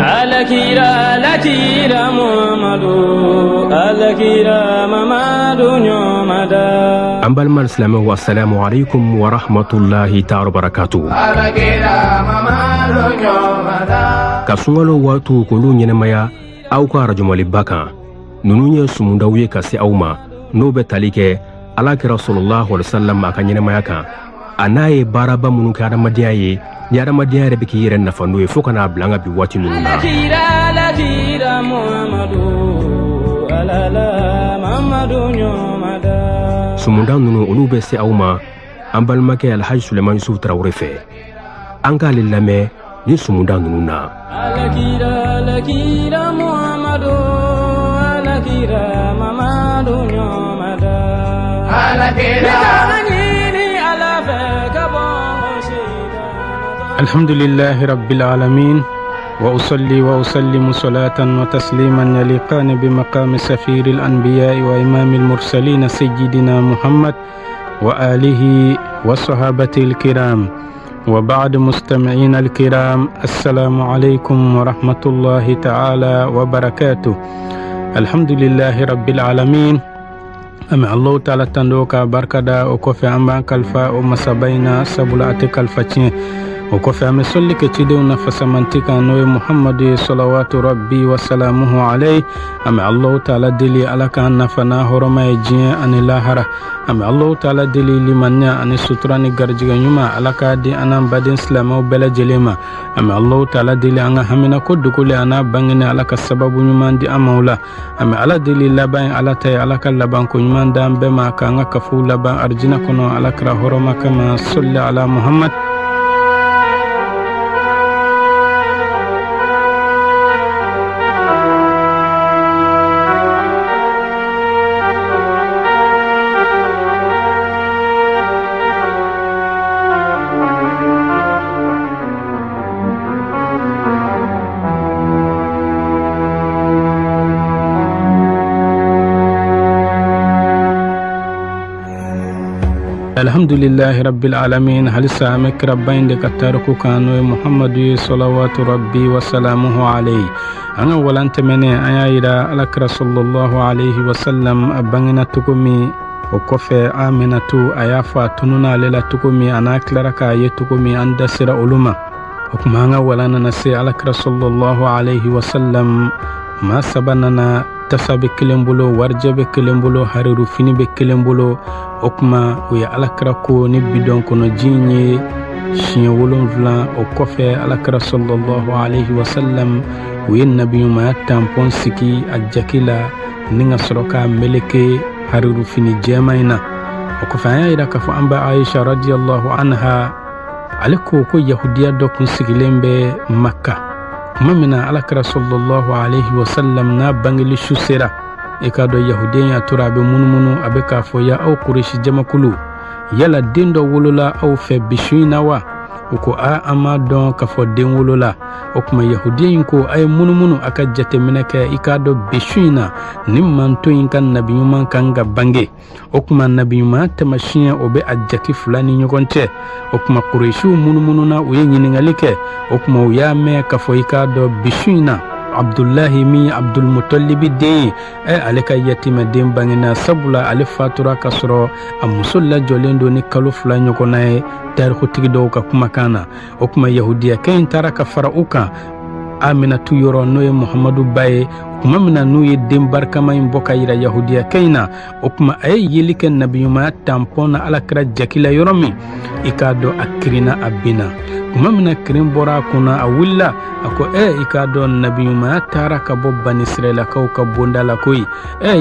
Alakira Muhammadu Alakira Mamadu Nyomada Ambalmal Islamu wassalamu alaikum wa rahmatullahi ta'ala barakatuh. Alakira Mamadu Nyomada Kasungalo watu kulu nyenemaya au ka rajumali baka nununye sumundawiye kasi auma nobe talike alakira sallallahu alaihi wasallam aka nyenemaya ka anaye baraba munuka adamadiyaye ni adamadiya yɛrɛ bɛ k'i yɛrɛ nafa n'o ye fo kana bila an ka bi waati ninnu na. Sumunda ninnu olu bɛ se aw ma an balimakɛ Alhaji Suleman Yusuf Tarawele fɛ an k'ale lamɛn ni sumunda ninnu na. الحمد لله رب العالمين وأصلي وأسلم صلاة وتسليما يليقان بمقام سفير الأنبياء وإمام المرسلين سيدنا محمد وآله وصحابته الكرام وبعد مستمعين الكرام السلام عليكم ورحمة الله تعالى وبركاته. الحمد لله رب العالمين أمي الله تعالى تندوك بركة وكفي أمبان كالفا ومسابينا سبلاتي كالفتين وكفى مسلك تدون فسمنتك نوي محمد صلوات ربي وسلامه عليه. أمي الله تعالى دلي على كان فناه رما يجي أن لاهرة. أمي الله تعالى دلي لمن أن ستراني غرجي يوما على كادي أنا بدين سلام وبلا جليما. أمي الله تعالى دلي أنا همنا كود كل أنا بعني على كسبب يوما دي أمولا. أمي على دلي لبان على تي على كلبان كيوما دام بما كان كفو لبان أرجنا كنو على كره رما كما صلى على محمد. الحمد لله رب العالمين. هل سامك ربين لكتاركو كانوا محمد صلوات ربي وسلامه عليه. أنا ولانت مني أيا لك رسول الله عليه وسلم أبننا تكمي وكفى آمنة أيافا تنونا للا تكمي أنا كلارك أيتكمي عند سر علوما وكما أنا ولانا نسي لك رسول الله عليه وسلم ما سبننا tasa be kelen bolo warje be kelen bolo hariru fini be kelen bolo o kuma o ye alakira ko ni bidon kono jinye shiye wolonvla o kofe alakira sallallahu alayhi wa sallam o ye nabiyuma tampon siki a jakila ni nga soroka meleke hariru fini jemaina o kofe aya ida kafo amba Aisha radiyallahu anha aliko ko yahudiya do kun sigilembe Makka mamina alakira sallallahu alayhi wa sallam na bangili shusera ikado yahudiya turabe munumunu abeka fo ya au kureshi jamakulu yala dindo wolola au fe bishuina wa uko a ama don kafo den wolola okuma yahudiyin ko ay munumunu aka jate minaka ikado bishuina nimmanto inkan nabiyuma kanga bange okuma nabiyuma tamashiya obe ajaki fulani nyogonte okuma kureshu munumunu na uye nyiningalike okuma uyame kafo ikado bishuina Abdullahi mi Abdul Muttalib de aleka yatima dem bangena sabula ale fatura kasro amusulla jolendo ni kalufla nyokona tarikhu tigdo ka kuma kana okuma yahudiya kain taraka farauka amina tu yoro noye Muhammadu baye kuma mina nuye dem barkama imboka ira yahudiya kaina okuma ay yelike nabiyuma tampona alakra jakila yoromi ikado akrina abina kuma mina kirin bora kuna awilla ako ikado nabiyuma taraka bobban Israila kauka bondala koi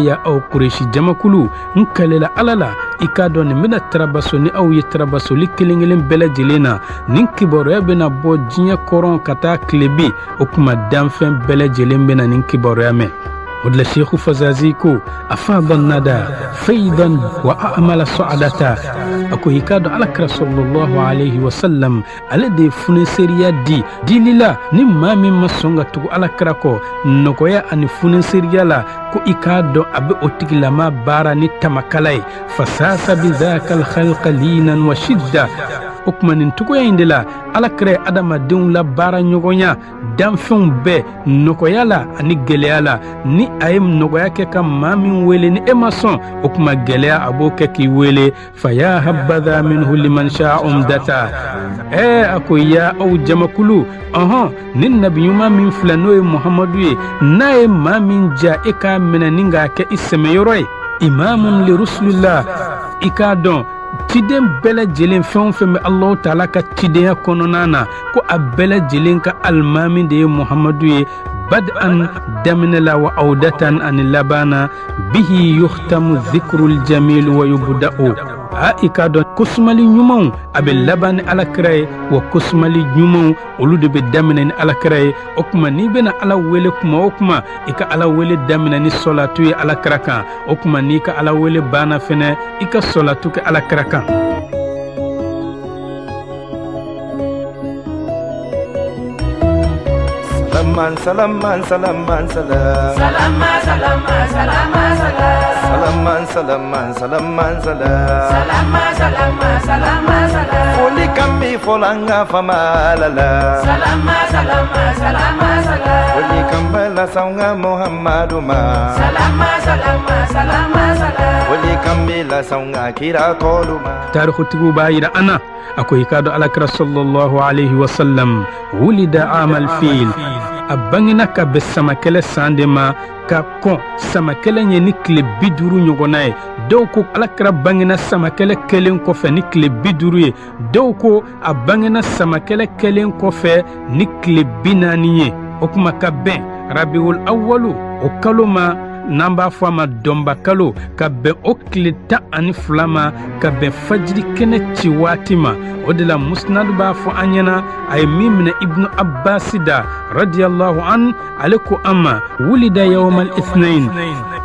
ya au kureshi jamakulu nkalela alala ikado ni mina tarabaso ni au yitarabaso likilingilin bela jilena ninkiboro ya bena bo jinya koron kata klebi okuma damfen bela jilembena ninkiboro ya me ودل شيخ فزازيكو أفاض الندى فيضا وأعمل صعدتا أكو هكادو على رسول الله عليه وسلم الذي فنسيريا دي للا نما مما سونغا تكو على كراكو نكويا أن فنسيريا لا كو إكادو أبي أتك لما بارا نتمكالي فساس بذاك الخلق لينا وشدة o kuma nin cogoya in de la alakira adamadenw la baara ɲɔgɔnya danfɛnw bɛɛ nɔgɔya la ani gwɛlɛya la ni a ye nɔgɔya kɛ ka maa min wele ni e ma sɔn o kuma gwɛlɛya a b'o kɛ k'i wele fa ya habadha minhu liman sha'a umdata a ko ya aw jamakulu ni nabiɲuman min filɛ n'o ye muhamadu ye n'a ye maa min ja e k'a minɛ ni k'a kɛ i sɛmɛyɔrɔ ye imamun li rusulillah i k'a dɔn ciden bɛɛ lajɛlen fɛn o fɛn bɛ Allahu Taala ka cidenya kɔnɔna na ko a bɛɛ lajɛlen ka alimami de ye muhamadu ye bad'an daminɛ la wa awdatan ani labana bihi yuhtamu dhikrul jamil wa yubda'u i k'a dɔn kosumali ɲumanw a bɛ laban ni alakira ye wa kosumali ɲumanw olu de bɛ daminɛ ni alakira ye o kuma n'i bɛna ala wele kuma o kuma i ka ala wele daminɛ ni sɔlatu ye alakira kan o kuma n'i ka ala wele banna fɛnɛ i ka sɔlatu kɛ alakira kan Salaman salaman salaman salam Salaman salaman salaman salam Salaman salaman salaman salam Salaman salaman salaman salam Foli kami folanga famalala Salaman salaman salaman salam Foli kambala saunga Muhammadu ma Salaman salaman salaman salam Foli kambila saunga kira koluma tarikhu b'a yira ana akwai kado alakira sallallahu alaihi wasallam wulida amal fil a bangina ka bɛ samakɛlɛ san de ma ka kɔn samakɛlɛ ye ni tile 50 ɲɔgɔnna ye dɔw ko alakira bangina samakɛlɛ kelen kɔfɛ ni tile 50 ye dɔw ko a bangina samakɛlɛ kelen kɔfɛ ni tile 40 ye o kuma ka bɛn rabiul awwalu o kalo ma n'an b'a fɔ a ma dɔnba kalo ka bɛn o tile 12 ma ka bɛn fajiri kɛnɛ ci waati ma o de la musnad b'a fɔ an ɲɛna a ye min minɛ ibnu abbas da radiyallahu an ale ko an ma wulida yawmal ithnain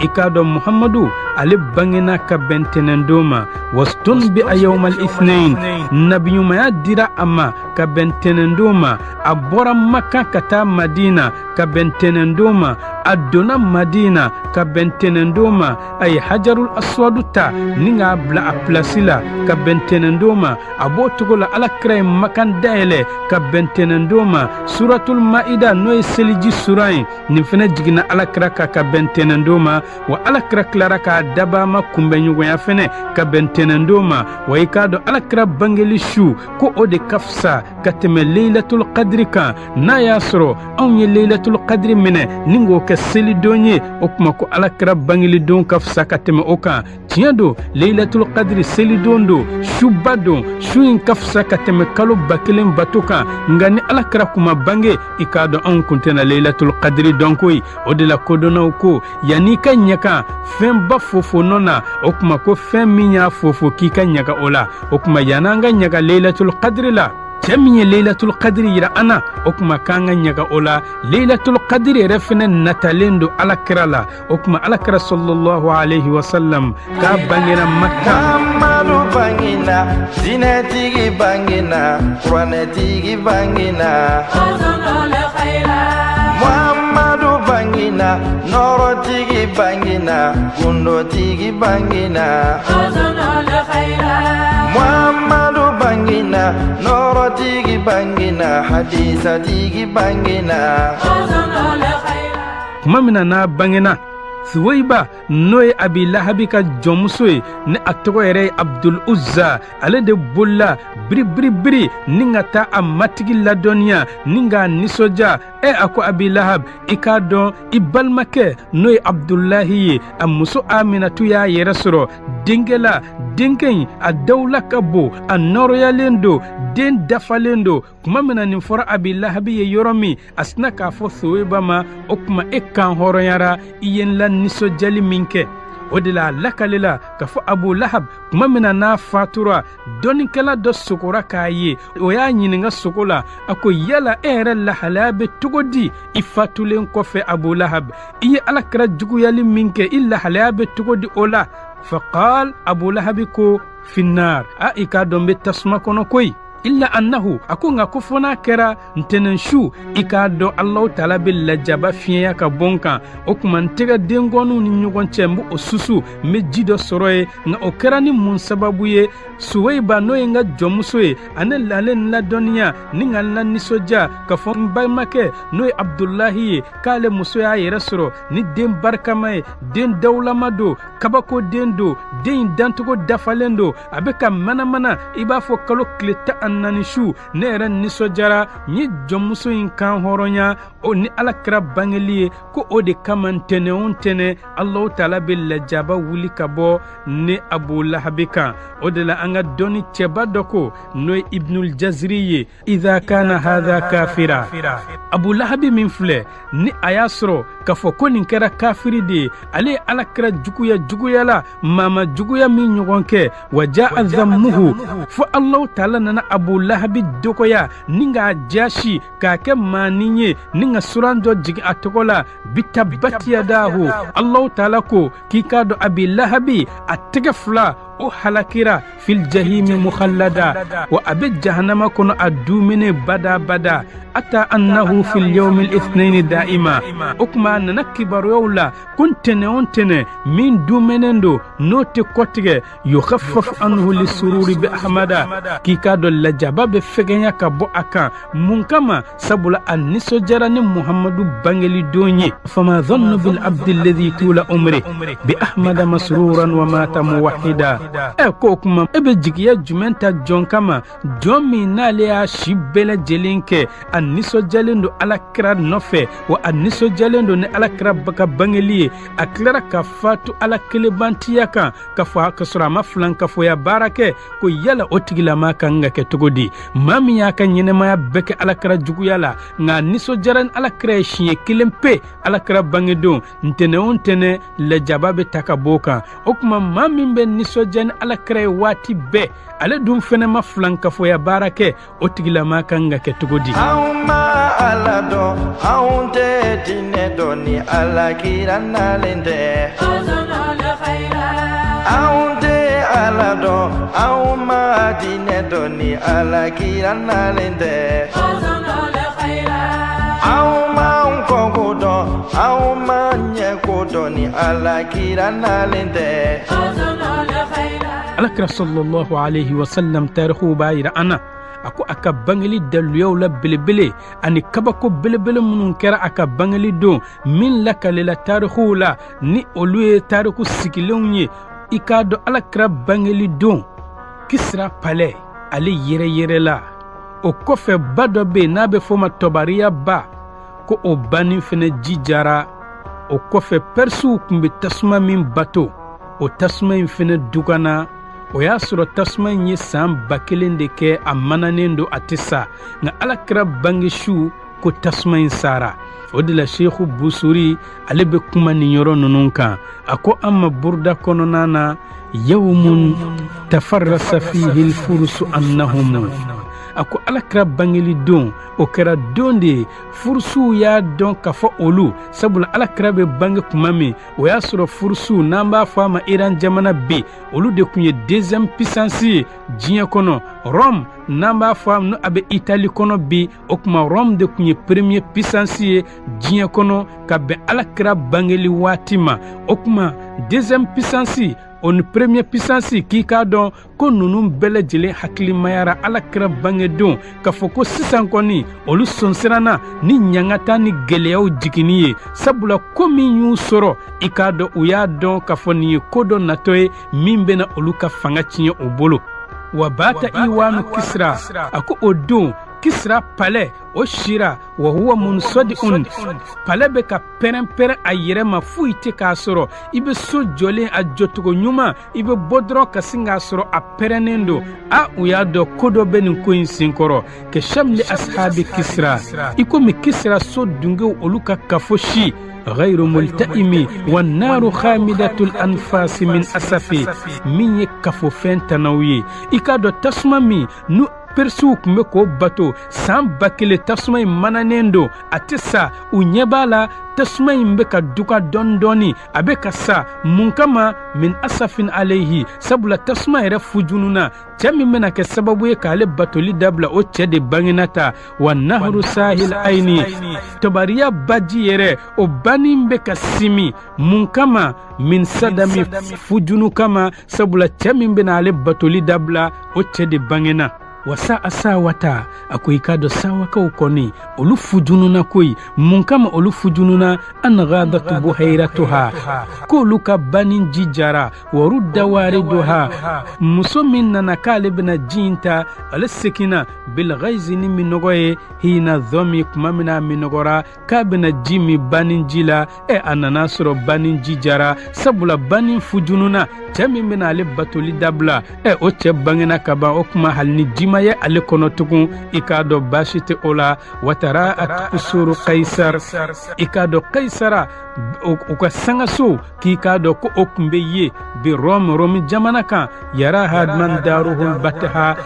i k'a dɔn muhamadu ale bangena ka bɛn tɛnɛndon ma wastun bi a yawmal ithnain nabiɲumanya dira a ma ka bɛn tɛnɛndon ma a bɔra maka ka taa madina ka bɛn tɛnɛndon ma a donna madina ka bɛn tɛnɛndon ma a ye hajarul aswadu ta ni k'a bila a pilasi la ka bɛn tɛnɛndon ma a b'o cogo la alakira ye makan dayɛlɛ ka bɛn tɛnɛndon ma suratul maida n'o ye seliji sura ye nin fɛnɛ jiginna alakira ka bɛn tɛnɛndon ma wa alakira tilara k'a daba ma kunbɛnɲɔgɔnya fɛnɛ ka bɛn tɛnɛndon ma wa i k'a dɔn alakira bangeli su ko o de ka fisa ka tɛmɛ leilatul qadri kan n'a y'a sɔrɔ anw ye leilatul qadri minɛ ni k'o kɛ selidon ye o kuma ko alakira bangelidon ka fisa ka tɛmɛ o kan tiɲɛ don leilatul qadri selidon don suba don su in ka fisa ka tɛmɛ kalo 1000 bato kan nka ni alakira kuma bange i k'a dɔn anw kun tɛna leilatul qadri dɔn koyi o de la kodɔnnaw ko yanni ka ɲaga fɛn ba fofo nɔ na o kuma ko fɛn min y'a fofo k'i ka ɲaga o la o kuma yan'an ka ɲaga leilatul qadri la cɛ min ye leilatul qadri yira ana o kuma k'an ka ɲaga o la leilatul qadri yɛrɛ fɛnɛ natalen don alakira la o kuma alakira sallallahu alaihi wasallam k'a bangena makka Muhammadu bangina dinɛtigi bangina kuranɛtigi bangina Ozonole khaira Muhammadu bangina nɔrɔtigi bangina kundotigi bangina Ozonole khaira Muhammadu bangina nɔrɔtigi bangina hadisatigi bangina Ozonole khaira kuma mina n'a bangena Suwaiba n'o ye Abi Lahabi ka jɔnmuso ye ni a tɔgɔ yɛrɛ ye Abdul Uzza ale de bolila biri ni ka taa a matigi ladɔnniya ni k'a nisɔndiya a ko Abi Lahab i k'a dɔn i balimakɛ n'o ye Abdullahi ye a muso Aminatu y'a yɛrɛ sɔrɔ denkɛ la denkɛ in a dawula ka bon a nɔrɔyalen don den dafalen don kuma mina nin fɔra Abi Lahabi ye yɔrɔ min a sina k'a fɔ Suwaiba ma o kuma e kan hɔrɔnyara i ye n la nisɔndiyali min kɛ o de la a lakalela k'a fɔ Abu Lahab kuma mina n'a fatura dɔnnikɛla dɔ sogora k'a ye o y'a ɲininka sogo la a ko yala e yɛrɛ lahalaya bɛ cogo di i fatulen kɔfɛ Abu Lahab i ye alakira juguyali min kɛ i lahalaya bɛ cogo di o la faqal Abu Lahabi ko finnar i k'a dɔn bɛ tasuma kɔnɔ koyi illa annahu akunga kufona kera ntenen shu ikado Allah taala bil lajaba fiya ka bonka okuma ntega dengonu ni nyugon chembu osusu me jido soroye nga okera ni mun sababu ye suweiba no nga jomusoye anen lalen la donia ninga la nisoja ka fon baymake no Abdullahi kale musoya yere soro ni den barkamaye den dawlamado kabako dendo den dantugo dafalendo abeka mana iba fo kalo kleta annanishu nere nisojara ni jomuso in kan horonya o ni alakra bangeliye ko o de kamantene ontene Allah taala bil lajaba wuli kabo ne Abu Lahabika o de la anga doni cheba doko no Ibnul Jazriye idha kana hadha kafira Abu Lahabi min fle ni ayasro kafo ko nin kera kafiri de ale alakra juguya la mama juguya min nyugonke waja dhammuhu fa Allah taala nana Abu Lahabi dokoya ninga jashi kake maninye ninga suranjo jigi atokola bitabati yadahu Allah taala ko kikado Abi Lahabi ategefla o halakira fil jahimi mukhallada wa abi jahannama kono adumine bada ata annahu fil yawm al ithnain daima ukma nakibar yawla kuntene ontene min dumenendo note kotige yukhaffaf anhu lisururi bi ahmada kikado lajaba be fegenya ka bo aka munkama sabula anniso jarani muhammadu bangeli donyi fama dhannu bil abd alladhi tula umri bi ahmada masruran wa mata muwahhida ko kuma ebe jigiya jumenta jonkama jomi nale ya shibele jelinke anniso jalendo alakra nofe wa anniso jalendo ne alakra baka bangeli aklara ka fatu alakele bantiyaka ka fa kasura maflan ka fo ya barake ko yala otigila maka ngake tugodi mami ya kan nyene ma beke alakra jugu yala nga niso jaran alakra shiye kilempe alakra bangedo ntene le jababe takaboka okuma mami be niso jan alakra wati be ale dum fene ma flanka fo ya barake otigila maka ngake tugodi auma alado aunte dinedoni alakira nalende Ozonole khaira aunte alado auma dinedoni alakira nalende Ozonole khaira auma unkogodo auma nyekodoni alakira nalende Ozonole khaira alakra sallallahu alayhi wa sallam tarikhu bayira ana ako aka bangeli daluyaw la belebele ani kabako belebele munun kera aka bangeli do min lakalela tarikhu la ni oluye tarikhu sikilenye ikado alakra bangeli do Kisra pale ale yere la o kofe badobe nabe foma tobariya ba ko o bani fene jijara o kofe persu kumbe tasma min bato o tasma fene dugana o ya soro tasma nye sam bakelen de ke amananendo atisa nga alakra bangishu ko tasma sara o de la Sheikh Busuri alebe kuma ni yoro nununka ako amma burda kono nana yawmun tafarrasa fihi al-fursu annahum ako alakra bangeli don o kera donde fursu ya don kafa olu sabula alakra be bange kumami o ya soro fursu namba fama Iran jamana be olu de kunye deuxième puissance jinya kono Rome namba fam no abe Italie kono bi okuma Rome de kunye premier puissance jinya kono kabe alakra bangeli watima okuma deuxième puissance on premier puissance ki ka don ko nunun bele jele hakli mayara alakra bangedon ka foko sisan koni olu sonsirana ni nyangata ni geleyaw jiginiye sabula komi yu soro ikado uya don ka foni kodo natoy mimbena olu ka fanga cinye obolo wabata iwanu Kisra ako odon Kisra pale o shira wa huwa munsadiun pale be ka peren ayere ma fuite ka soro ibe so jole a jotugo nyuma ibe bodro ka singa soro a perenendo a uya do kodo benin ko insinkoro ke shamli ashabi Kisra iko mi Kisra so dungo oluka kafoshi غير ملتئم والنار خامدة الأنفاس من أسفي من يكفو فين تنوي إكادو تسممي نو persiw kun be k'o bato san 1000 tasuma in mananen don a tɛ sa u ɲɛ b'a la tasuma in be ka duga dɔɔni a be ka sa mun kama min asafin alayhi sabula tasuma yɛrɛ fujununa cɛ min bena kɛ sababu ye k'ale batoli dabila o cɛ de bangenata wa nahru sahil aini tobariya baji yɛrɛ o banin be ka simi mun kama min sadami fujunu kama sabula cɛ min bena ale batoli dabila o cɛ de bangena wasa asa wata akoy kado sawakaw koni olu fujununa koy mun kama olu fujununa an ghadatu buhayratuha ko luka banin jijara warudda wariduha muso min nana kale bena jinta al sekina bil ghayzini min nogoye hina dhomi kuma mina min nogora ka bena jimi banin jila anana soro banin jijara sabula banin fujununa temi bena ale batoli dabla o che bangena kaba o kuma halni jima ye ale kono tukun ikado bashite ola watara at usuru qaisar ikado qaisara o ka sangaso ki kado ko okumbe ye bi rom jamana kan yara hadman daruhul bataha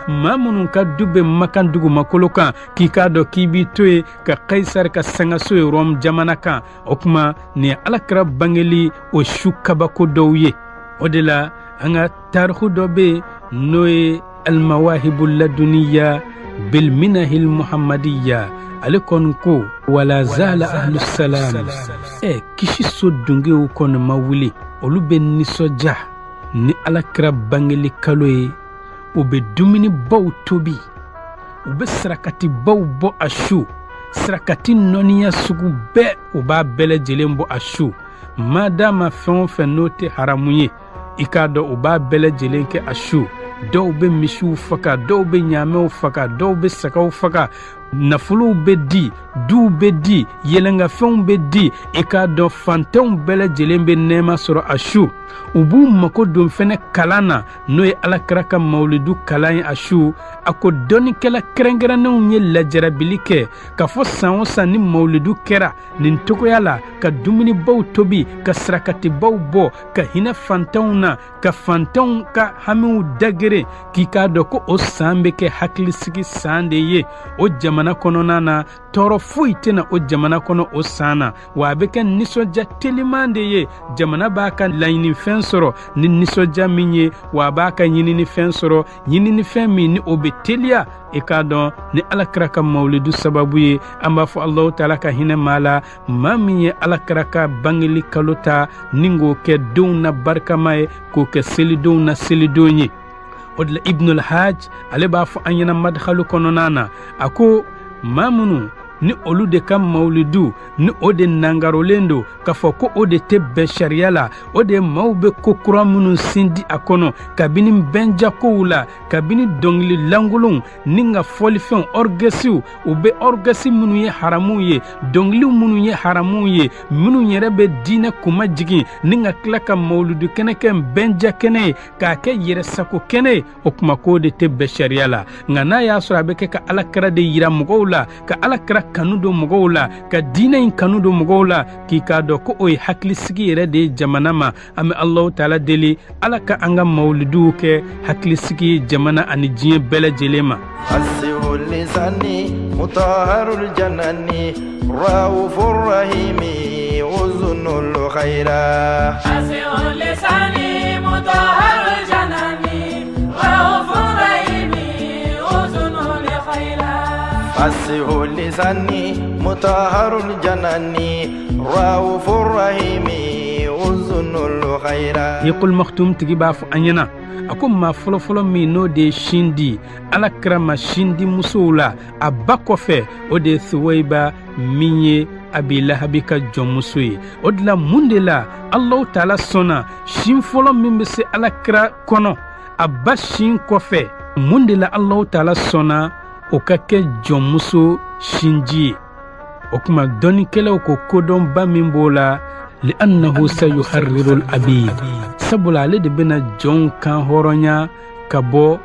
mamunun ka dubbe makan dugu makolokan ki kado kibi toye ka qaisar ka sangaso rom jamana kan okuma ne alakra bangeli o shukaba ko dowye odela anga tarhu dobe noye المواهب اللدنية بالمنه المحمدية عليكم كو ولا زال أهل السلام كشي سودنجو كون مولي ولو بن نسوجا ni alakra bangeli kaloye ube dumini baw tobi ube srakati baw bo ashu srakati noniya sugu be uba bele jelembo ashu madama fenfe note haramuye ikado uba bele jelenke ashu dɔw be misiw faga dɔw be ɲaamɛw faga dɔw be sagaw faga nafolow be di duw be di yelengafɛnw be di i k'a dɔn fantanw bɛɛ lajɛlen be nɛɛma sɔrɔ a su u b'u mako don fɛnɛ kalan na n'o ye alakira ka mawulidu kalan ye a su a ko dɔnnikɛla kɛrɛnkɛrɛnnenw ye lajarabili kɛ k'a fɔ san o san ni mawulidu kɛra nin togoya la ka dumunibaw tobi ka sirakatibaw bɔ ka hinɛ fantanw na ka fantanw ka hamiw dagere k'i k'a dɔn ko o san be kɛ hakilisigi san de ye o jamana kɔnɔna na tɔɔrɔ foyi tɛna o jamana kɔnɔ o san na wa a be kɛ nisɔndiya teliman de ye jamana b'a ka laɲinifɛn sɔrɔ ni nisɔndiya min ye wa a b'a ka ɲininifɛn sɔrɔ ɲininifɛn min ni o be teliya i k'a dɔn ni alakira ka mawulidu sababu ye an b'a fɔ Allahu taala ka hinɛ maa la maa min ye alakira ka bangeli kalo ta ni k'o kɛ denw na barikama ye k'o kɛ selidenw na selidon ye o de la Ibnul Hajj ale b'a fɔ an ɲɛna madhalu kɔnɔna na a ko maa minnu ni olu de ka mawulidu ni o de nangarolen do k'a fɔ ko o de tɛ bɛn sariya la o de maaw be ko kura minnu sindi a kɔnɔ kabini bɛnjakow la kabini dɔngili langolonw ni ka fɔlifɛnw orgesiw u be orgesi minnu ye haramuw ye dɔngiliw minnu ye haramuw ye minnu yɛrɛ be diinɛ kuma jigin ni ka tila ka mawulidu kɛnɛ kɛ bɛnja kɛnɛ ye k'a kɛ yɛrɛsako kɛnɛ ye o kuma k'o de tɛ bɛn sariya la nka n'a y'a sɔrɔ a be kɛ ka alakira de yira mɔgɔw la ka alakira kanu do mɔgɔw la ka diinɛ in kanu do mɔgɔw la k'i k'a dɔn ko o ye hakilisigi yɛrɛ de ye jamana ma an be Allahu taala deli ala ka an ka mawuliduw kɛ hakilisigi ye jamana ani diɲɛ bɛɛ lajɛlen ma asihu lisani mutaharul janani raufur rahimi uzunul khaira asihu lisani mutaharul janani raufur rahimi uzunul khaira asihu lisani mutaharul janani raufur rahimi uzunul khaira yaqul maktum tigi b'a fɔ an ɲɛna a ko maa fɔlɔfɔlɔ min n'o de ye shindi alakira ma shindi musow la a ba kɔfɛ o de ye Thuwaiba min ye Abi Lahabi ka jɔnmuso ye o de la mun de la Allahu taala sɔnna shin fɔlɔ min be se alakira kɔnɔ a ba shin kɔfɛ mun de la Allahu taala sɔnna o ka kɛ jɔnmuso shinji ye o kuma dɔnnikɛlaw ko kodɔnba min b'o la li'annahu sayuharrirul abid sabula ale de bena jɔnw kan hɔrɔnya ka bɔ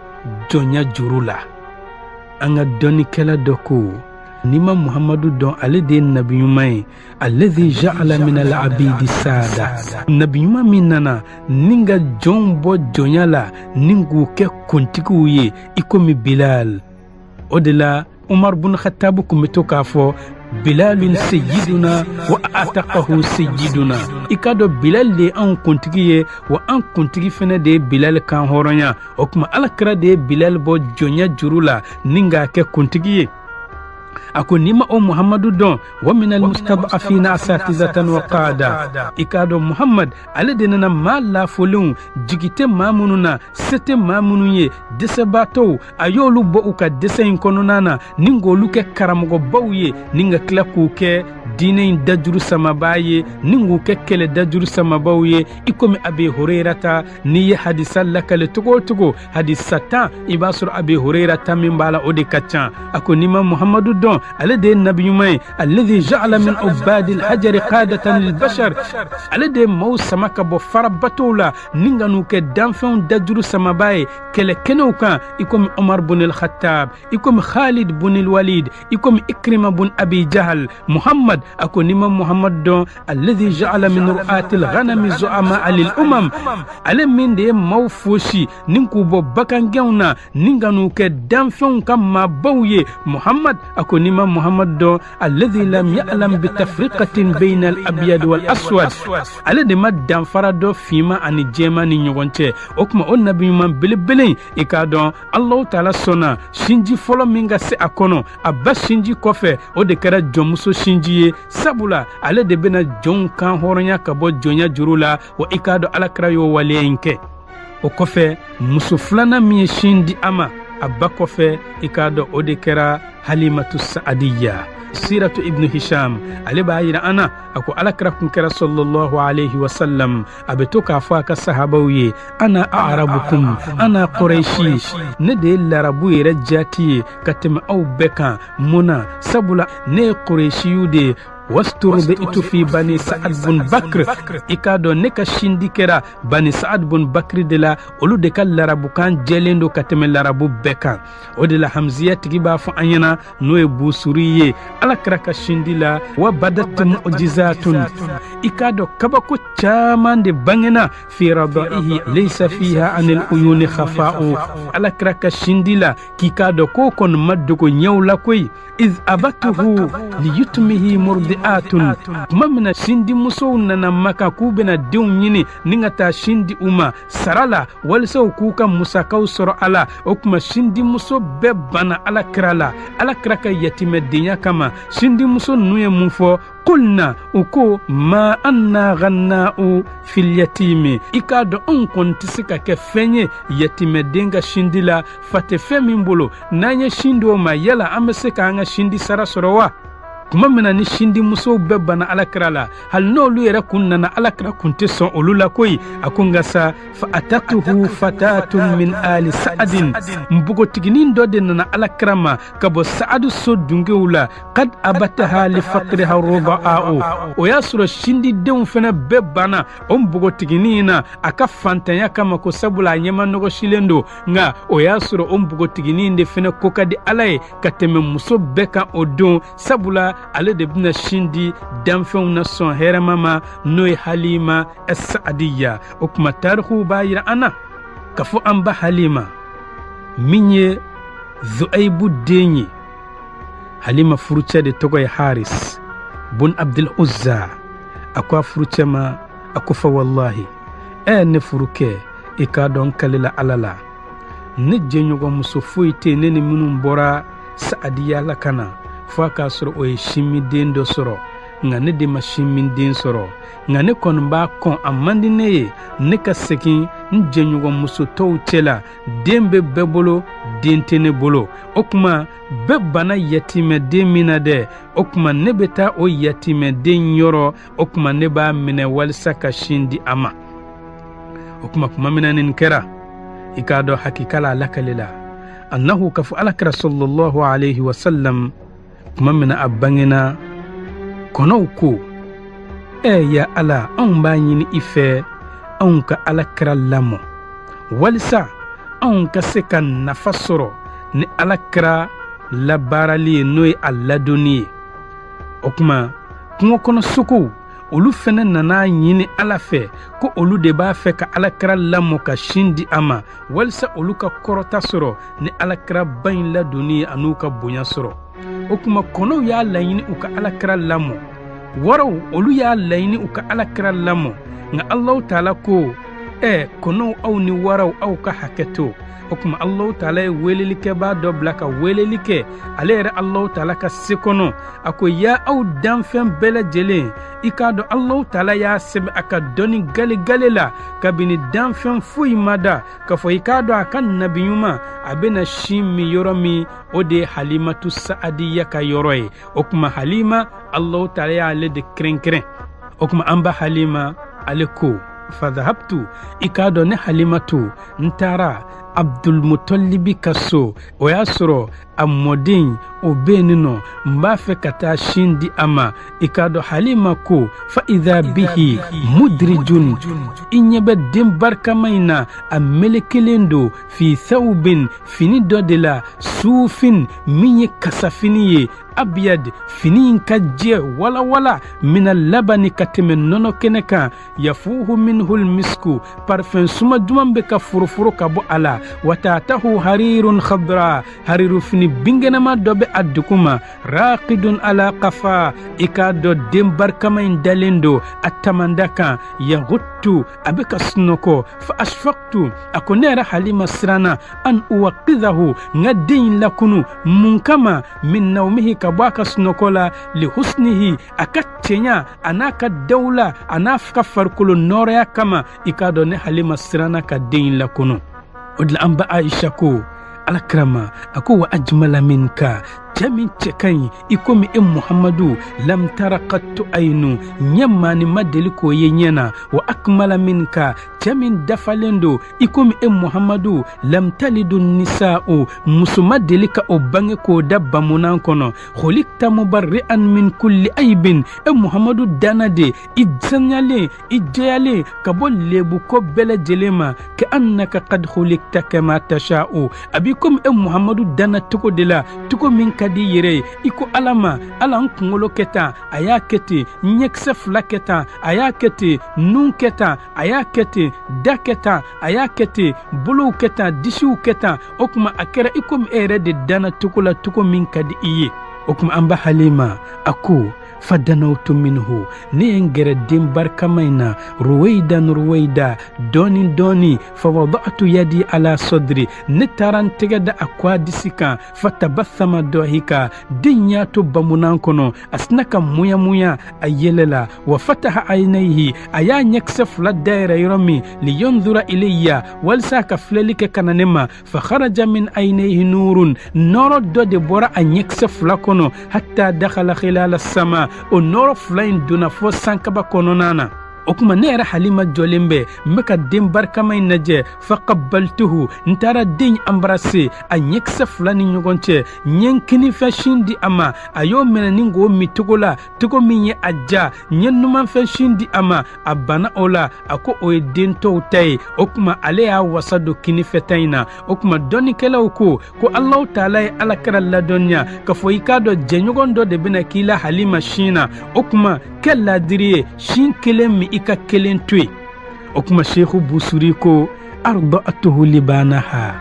jɔnya juru la an ka dɔnnikɛla dɔ ko nima Muhammadu don ale de nabi ɲuman alladhi ja'ala min al-abidi sada nabi ɲuman min nana ninga jɔn bɔ jɔnya la ningu kɛ kuntigiw ye ikomi Bilal o de la Umar bin Khattab kun bɛ to k'a fɔ Bilalun sayyiduna wa ataqahu sayyiduna ikado Bilal de an kuntigi ye wa an kuntigi fana de Bilal kan hɔrɔnya o kuma Alakira de Bilal bɔ jɔnya juru la ninga kɛ kuntigi ye ako nima o Muhammadu don wa minal mustab'afina asatizatan wa qada ikado Muhammad ale de nana ma la folun jigite mamununa sete mamunu ye desebato ayolu bo u ka dese in konona na ningolu ke karamogo baw ye ninga kila ku ke dine in dajuru samabaye ningu ke kele dajuru samabaw ye ikomi Abi Hurairata ni ye hadisa lakale togo hadisata ibasur Abi Hurairata min bala ode kacan ako nima Muhammadu don ale de nabi ɲuman alladhi ja'ala min ubadil hajar qadatan lil bashar ale de maw sama ka bɔ farabatow la ninga nu kɛ danfɛnw dajuru samabaye kɛlɛ kɛnɛw kan ikomi Umar bin al-Khattab ikomi Khalid bin al-Walid ikomi Ikrima bin Abi Jahal Muhammad ako nima Muhammad don alladhi ja'ala min ru'atil ghanami zu'ama lil umam ale min de maw fosi ninku bɔ bakangɛnw na ninga nu kɛ danfɛnw ka mabaw ye Muhammad ako nima Muhammad do alladhi lam ya'lam bi tafriqatin bayna al-abyad wal aswad ale de ma danfara do fima ani jema ni ɲɔgɔn cɛ o kuma o nabi ɲuman belebele i ka dɔn Allah taala sɔnna sinji fɔlɔ min ka se a kɔnɔ a ba sinji kɔfɛ o de kɛra jɔnmuso sinji ye sabula ale de bena jɔnw kan hɔrɔnya ka bɔ jɔnya juru la wa i ka dɔn Alakira y'o waleya in kɛ o kɔfɛ muso filanan min ye sin di a ma a ba kɔfɛ i ka dɔn o de kɛra Halimatu Sa'adiyya Siratu Ibn Hisham ale b'a yira ana ako Alakira kun kɛra sallallahu alayhi wa sallam a bɛ to k'a fɔ a ka sahabaw ye ana a'rabukum ana Qurayshi ne de ye larabu yɛrɛ jati ye ka tɛmɛ aw bɛɛ kan munna sabula ne ye Qurayshiyu de ye wasturbi'tu fi bani Sa'ad bin Bakr ikado ne ka shindi kɛra bani Sa'ad bin Bakr de la olu de ka larabu kan jɛlen do ka tɛmɛ larabu bɛɛ kan o de la Hamziya tigi b'a fɔ an ɲɛna n'o ye Busuri ye Alakira ka shindi la wa badat mu'jizatun ikado kabako caman de bangena fi radaihi laysa fiha anil uyuni khafa'u Alakira ka shindi la kikado ko kon maddugo nyawla koy iz abatuhu liyutmihi murdi'atun kuma mina shindi musow nana maka k'u bena denw ɲini ni ka taa shindi u ma sara la walisa u k'u ka musakaw sɔrɔ a la o kuma shindi muso bɛɛ banna Alakira la Alakira ka yatimɛdenya kama shindi muso ninnu ye mun fɔ kulna u ko ma anna ghanna'u fil yatimi i k'a dɔn anw kɔni tɛ se ka kɛ fɛn ye yatimɛden ka shindi la fa tɛ fɛn min bolo n'an ye shindi o ma yala an bɛ se k'an ka shindi sara sɔrɔ wa kuma mina ni shindi musow bɛɛ bana Alakira la hali n'olu yɛrɛ kun nana Alakira kun tɛ sɔn olu la koyi a ko nka sa fa atatuhu fatatun min ali Sa'adin npogotiginin dɔ de nana Alakira ma ka bɔ Sa'adu so dungew la kad abataha li faqriha ruda'u o y'a sɔrɔ shindi denw fana bɛɛ bana o npogotiginin na a ka fantanya kama ko sabula a ɲɛma nɔgɔsilen do nka o y'a sɔrɔ o npogotiginin de fana ko ka di Ala ye ka tɛmɛ muso bɛɛ kan o don sabula ale de bina shindi danfɛnw na sɔn hɛrɛma ma n'o ye Halima Sa'adiyya o kuma tarihu b'a yira an na ka fɔ an ba Halima min ye Zu'aybu den ye Halima furucɛ de tɔgɔ ye Haris bun Abdul Uzza a ko a furucɛ ma a ko fa wallahi ne furukɛ i k'a dɔn kalila Ala la ne jɛɲɔgɔn muso foyi tɛ ne ni minnu bɔra Sa'adiyya la ka na fo a k'a sɔrɔ o ye sinmiden dɔ sɔrɔ nka ne de ma sinmiden sɔrɔ nka ne kɔni b'a kɔn a man di ne ye ne ka segin n jɛɲɔgɔn muso tɔw cɛ la den bɛ bɛɛ bolo den tɛ ne bolo o kuma bɛɛ bana yatimɛden min na dɛ o kuma ne bɛ taa o yatimɛden yɔrɔ o kuma ne b'a minɛ walisa ka sin di a ma o kuma min na nin kɛra i k'a dɔn hakika la lakale la annahu ka fɔ Alakira sallallahu alayhi wa sallam kuma mina a bangena kɔnɔw ko ya Ala anw b'a ɲini i fɛ anw ka Alakira lamɔ walisa anw ka se ka nafa sɔrɔ ni Alakira labaarali n'o ye a ladonni ye o kuma kungo kɔnɔ sogow olu fɛnɛ nana ɲini Ala fɛ ko olu de b'a fɛ ka Alakira lamɔ ka sin di a ma walisa olu ka kɔrɔta sɔrɔ ni Alakira ba in ladonni ye an'u ka bonya sɔrɔ o kuma kɔnɔw y'a laɲini u ka Alakira lamɔ waraw olu y'a laɲini u ka Alakira lamɔ nka Allahu Taala ko kɔnɔw aw ni waraw aw ka hakɛ to o kuma Allahu Taala ye welelikɛbaa dɔ bila ka weleli kɛ ale yɛrɛ Allahu Taala ka se kɔnɔ a ko ya aw danfɛn bɛɛ lajɛlen i k'a dɔn Allahu Taala y'a sɛbɛn a ka dɔnni gale la kabini danfɛn foyi ma da k'a fɔ i k'a dɔn a ka nabi ɲuman a bɛna sin min yɔrɔ min o de ye Halimatu Saadiya ka yɔrɔ ye o kuma Halima Allahu Taala y'ale de kɛrɛnkɛrɛn o kuma an ba Halima ale ko fadhahabtu i k'a dɔn ne Halimatu n taara Abdul Mutalibi ka so o y'a sɔrɔ a mɔden o bɛ yen nɔ n b'a fɛ ka taa sin di a ma i k'a dɔn Halima ko fa idha bihi mudrijun i ɲɛ bɛ den barikama in na a melekelen don fi thawbin fini dɔ de la sufin min ye kasafini ye abiyad fini in ka jɛ walawala mina labani ka tɛmɛ nɔnɔ kɛnɛ kan yafuhu minhul misku parfɛn suma duman bɛ ka furufuru ka bɔ a la watatahu harirun khadra hariru fini bingɛnɛma dɔ bɛ a duguma raqidun ala qafa i k'a dɔn den barikama in dalen don a tamanda kan yaguttu a bɛ ka sunɔgɔ fa ashfaqtu a ko ne yɛrɛ Halima siranna an uwaqidahu n ka den in lakunu mun kama min nawmihi ka bɔ a ka sunɔgɔ la li husnihi a ka cɛɲa a n'a ka dawla a n'a ka farikolo nɔrɔya kama i k'a dɔn ne Halima siranna ka den in lakunu o de la an ba Aisha ko Alakirama a ko wa ajmala minka cɛ min cɛ ka ɲi i komi e Muhamadu lam tara qattu aynu ɲɛ maani ma deli k'o ye ɲɛ na wa akmala minka cɛ min dafalen do i komi e Muhamadu lam talidu nisa'u muso ma deli ka o bange k'o da bamunan kɔnɔ khulikta mubarri'an min kulli aibin e Muhamadu dana de i saniyalen i jɛyalen ka bɔ lebu ko bɛɛ lajɛlen ma ka annaka qad khulikta kama tasha'u a b'i komi e Muhamadu dana togo de la togo min ka di yɛrɛ ye i ko Ala ma Ala n kunkolo kɛ tan a y'a kɛ ten ɲɛkisɛ fila kɛ tan a y'a kɛ ten nun kɛ tan a y'a kɛ ten da kɛ tan a y'a kɛ ten bolow kɛ tan disiw kɛ tan o kuma a kɛra i komi e yɛrɛ de danna togo la togo min ka di i ye o kuma an ba Halima a ko fadanawtu minhu ne ye n gɛrɛ den barikama in na ruwaida dɔɔni dɔɔni fa wada'tu yadi ala sadri ne taara n tɛgɛ da a kɔ a disi kan fa tabassama dɔhika den y'a to bamunan kɔnɔ a sina ka muyamuya a yɛlɛla wa fataha aynayhi a y'a ɲɛkisɛ fila dayɛrɛ yɔrɔ min li yanzura ilayya walisa a ka filɛli kɛ ka na ne ma fa kharaja min aynayhi nurun nɔrɔ dɔ de bɔra a ɲɛkisɛ fila kɔnɔ hatta dakhala khilala sama o nɔrɔ fila in donna fɔ sankaba kɔnɔna na o kuma ne yɛrɛ Halima jɔlen bɛ n bɛ ka den barikama in lajɛ fa qabbaltuhu n taara den embrasser a ɲɛkisɛ fila ni ɲɔgɔn cɛ n ye n kinifɛn sin di a ma a y'o minɛ ni k'o min togo la togo min ye a ja n ye numanfɛn sin di a ma a banna o la a ko o ye den tɔw ta ye o kuma ale y'a wasa don kinifɛta in na o kuma dɔnnikɛlaw ko Allahu Taala ye Alakira ladɔnniya k'a fɔ i k'a dɔn jɛɲɔgɔn dɔ de bɛna k'i la Halima sin na o kuma kɛ ladiri ye sin kelen min i ka kelen to yen o kuma Sheikhu Busiri ko arda'atuhu libanaha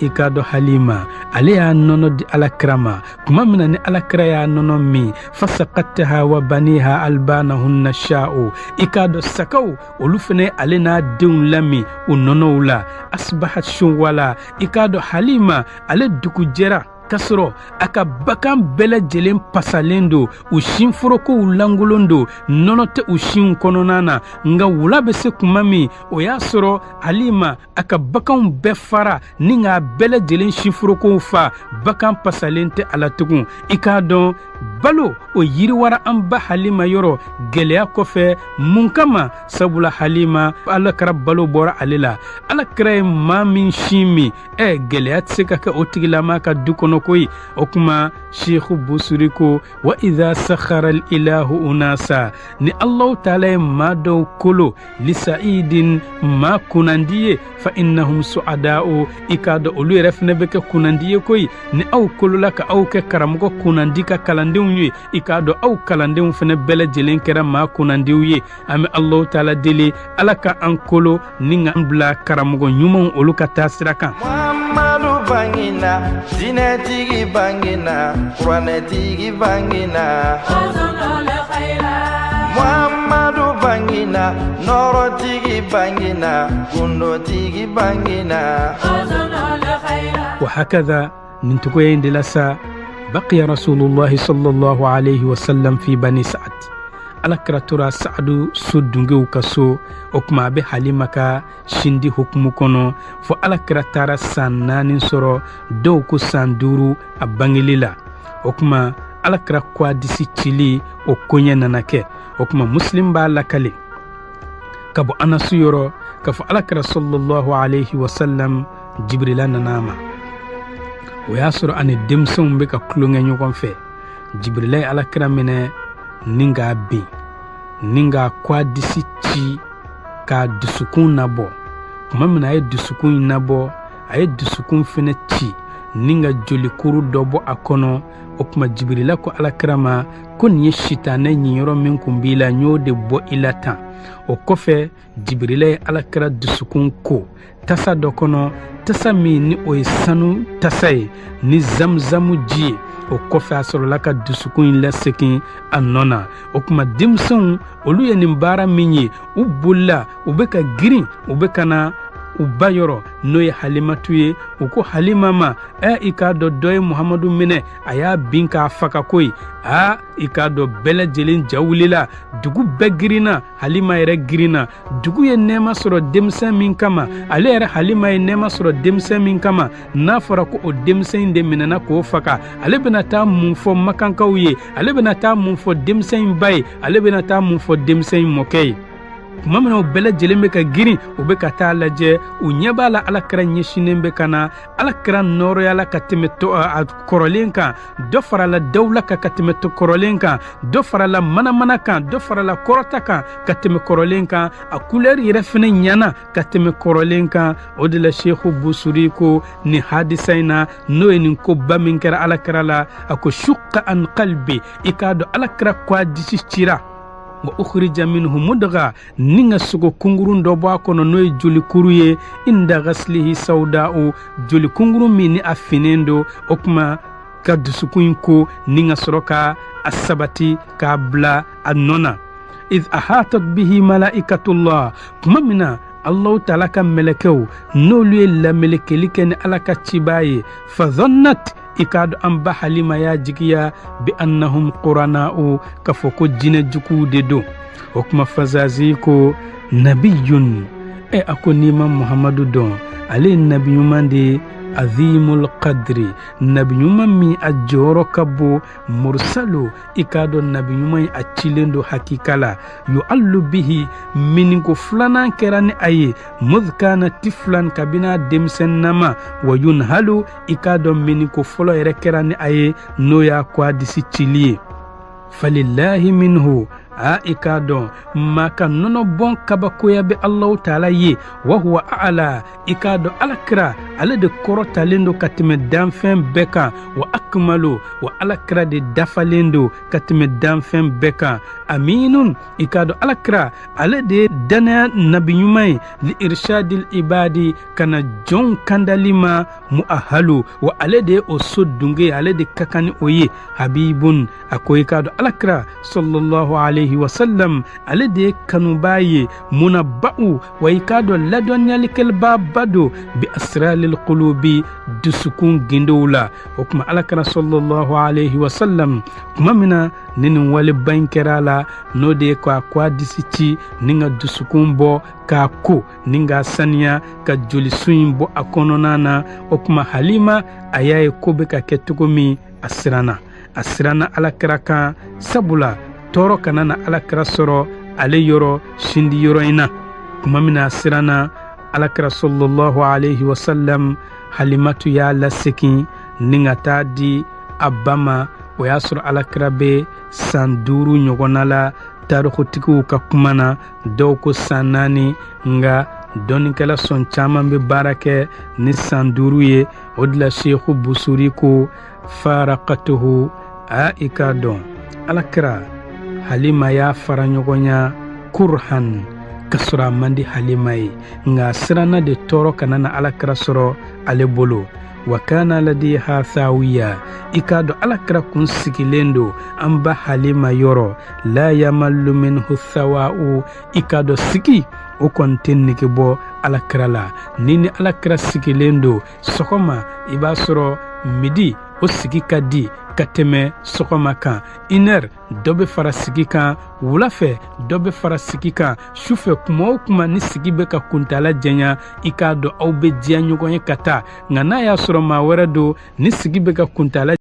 i k'a dɔn Halima ale y'a nɔnɔ di Alakira ma kuma min na ni Alakira y'a nɔnɔ min fasaqataha wa baniha albanahunna sha'u i k'a dɔn sagaw olu fana ale n'a denw lami o nɔnɔw la asbahat shawala i k'a dɔn Halima ale dugu jɛra k'a sɔrɔ a ka bagan bɛɛ lajɛlen pasalen don u sin forokow langolon don nɔnɔ tɛ u sinw kɔnɔna na nka wula bɛ se kuma min o y'a sɔrɔ Halima a ka baganw bɛɛ fara ni k'a bɛɛ lajɛlen sin forokow fa bagan pasalen tɛ a la tugun i k'a dɔn balo o yiriwara an ba Halima yoro gɛlɛya kɔfɛ mun kama sabula Halima alakira balo bɔra ale la alakira ye maa min sin min gɛlɛya tɛ se ka kɛ o tigilama ka du kɔnɔ koyi o kuma Sheikh Busiri ko wa idha sakhara al-ilahu unasa ni Allah taala ye maa dɔw kolo li sa'idin maa kunandi ye fa innahum su'ada'u i k'a dɔn olu yɛrɛ fɛnɛ bɛ kɛ kunandi ye koyi ni aw kolola ka aw kɛ karamɔgɔ kunandi ka kalandenw ye i k'a dɔn aw kalandenw fɛnɛ bɛɛ lajɛlen kɛra maa kunandiw ye an bɛ Allah taala deli ala ka an kolo ni an bila karamɔgɔ ɲumanw olu ka taa sira kan Muhammadu bangina dinɛtigi bangina kuranɛtigi bangina Uzunul khaira Muhammadu bangina nɔrɔtigi bangina kundotigi bangina Uzunul khaira وهكذا من تقوين دلسا بقي رسول الله صلى الله عليه وسلم في بني سعد alakira tora Sa'adu so dungew ka so o kuma a bɛ Halima ka sindi hukumu kɔnɔ fo alakira taara san 4 sɔrɔ dɔw ko san 5 a bangeli la o kuma alakira kwadisi cili o koɲɛ nana kɛ o kuma muslim b'a lakale ka bɔ Anasu yɔrɔ ka fɔ alakira sallallahu alaihi wasallam Jibrila nana ma o y'a sɔrɔ ani denmisɛnw bɛ ka tulonkɛ ɲɔgɔn fɛ Jibrila ye alakira minɛ ninga bin ninga kwadisi ci ka dusukun nabɔ kuma min a ye dusukun nabɔ a ye dusukun fɛnɛ ci ninga jolikuru dɔ bɔ a kɔnɔ o kuma Jibrila ko alakira ma ko nin ye sitanɛ ɲiyɔrɔ min kun b'i la n y'o de bɔ i la tan o kɔfɛ Jibrila ye alakira dusukun ko tasa dɔ kɔnɔ tasa min ni o ye sanu tasa ye ni zamzamu ji ye o kɔfɛ a sɔrɔla ka dusukun in lasegin a nɔ na o kuma denmisɛnw olu ye nin baara min ye u bolila u bɛ ka girin u bɛ ka na u ba yɔrɔ n'o ye Halimatu ye u ko Halima ma i k'a dɔn dɔ ye Muhamadu minɛ a y'a bin k'a faga koyi i k'a dɔn bɛɛ lajɛlen ja wulila dugu bɛɛ girinna Halima yɛrɛ girinna dugu ye nɛɛma sɔrɔ denmisɛn min kama ale yɛrɛ Halima ye nɛɛma sɔrɔ denmisɛn min kama n'a fɔra ko o denmisɛn in de minɛna k'o faga ale bɛna taa mun fɔ makankaw ye ale bɛna taa mun fɔ denmisɛn in ba ye ale bɛna taa mun fɔ denmisɛn in mɔkɛ ye tuma min na u bɛɛ lajɛlen bɛ ka girin u bɛ ka taa lajɛ u ɲɛ b'a la alakira ɲɛsinnen bɛ ka na alakira nɔɔrɔyala ka tɛmɛ a kɔrɔlen kan dɔ farala dawula kan ka tɛmɛ kɔrɔlen kan dɔ farala manamana kan dɔ farala kɔrɔta kan ka tɛmɛ kɔrɔlen kan a couleur yɛrɛ fɛnɛ ɲana ka tɛmɛ kɔrɔlen kan o de la Sheikh Busiri ko nin hadisa in na n'o ye nin koba min kɛra alakira la a ko shukka an qalbi i k'a dɔn alakira k'a disi cira wa ukhrija minhu mudgha ninga sugo kungurun dɔ bɔ a kɔnɔ n'o ye jolikuru ye inda ghaslihi sawda'u jolikunguru min ni a finen do o kuma ka dusukun ko ninga sɔrɔ ka a sabati k'a bila a nɔ na idh ahatat bihi malaikatullah kuma min na Allah taala ka mɛlɛkɛw n'olu ye lamelekeli kɛ ni ala ka cibaa ye fa dhannat i k'a dɔn an ba Halima y'a jigiya bi annahum qurana'u ka fɔ ko jinɛ juguw de don o kuma Fazazi ko nabiyun a ko n'i ma Muhamadu dɔn ale ye nabi ɲuman de ye azimul qadri nabi ɲuman min a jɔyɔrɔ ka bon mursalu i k'a dɔn nabi ɲuman a cilen don hakika la yu'allu bihi miniko filanan kɛra ni a ye mudhkana tiflan kabina denmisɛnnama wa yunhalu i k'a dɔn miniko fɔlɔ yɛrɛ kɛra ni a ye n'o y'a kɔ a disi cili ye falillahi minhu i k'a dɔn maa ka nɔnɔ bɔn kabakoya bɛ Allahu taala ye wa huwa a'la i k'a dɔn alakira ale de kɔrɔtalen don ka tɛmɛ danfɛn bɛɛ kan wa akmalu wa alakira de dafalen don ka tɛmɛ danfɛn bɛɛ kan aminun i k'a dɔn alakira ale de ye danaya nabi ɲuman ye li irshadil ibadi kana jɔnw kandali ma mu'ahalu wa ale de ye o so dunge ale de ka kan ni o ye habibun a ko i k'a dɔn alakira sallallahu alaihi wasallam ale de ye kanuba ye munaba'u wa i k'a dɔn ladɔnyalikɛliba ba do bi asralil qulubi dusukun gindow la o kuma alakira sallallahu alaihi wasallam kuma min na ni nin waliba in kɛra la n'o de ye k'a ko a disi ci ni ka dusukun bɔ k'a ko ni ka saniya ka jolisu in bɔ a kɔnɔna na o kuma Halima a y'a ye ko bɛ ka kɛ cogo min a siranna a siranna alakira kan sabula tɔɔrɔ kana na alakira sɔrɔ ale yɔrɔ sindi yɔrɔ in na kuma min na a siranna alakira sallallahu alaihi wasallam Halimatu y'a lasegin ni ka taa di a ba ma o y'a sɔrɔ alakira bɛ san 5 ɲɔgɔnna la tarikutigiw ka kuma na dɔw ko san 4 nga dɔnnikɛla sɔn caman bɛ baara kɛ ni san 5 ye o de la Sheikhu Busuri ko faraqatuhu i k'a dɔn alakira Halima y'a fara ɲɔgɔnya kurhan ka sɔrɔ a man di Halima ye nga a siranna de tɔɔrɔ kana na alakira sɔrɔ ale bolo wa kana ladiha thawiya i k'a dɔn alakira kun sigilen do an ba Halima yɔrɔ la yamallu minhu thawa'u i k'a dɔn sigi o kɔni tɛ nege bɔ alakira la ni alakira sigilen do sɔgɔma i b'a sɔrɔ midi o sigi ka di ka tɛmɛ sɔgɔma kan 1 heure dɔ bɛ fara sigi kan wulafɛ dɔ bɛ fara sigi kan sufɛ kuma o kuma ni sigi bɛ ka kuntala janya i k'a dɔn aw bɛ diya ɲɔgɔn ye ka taa nka n'a y'a sɔrɔ maa wɛrɛ do ni sigi bɛ ka kuntala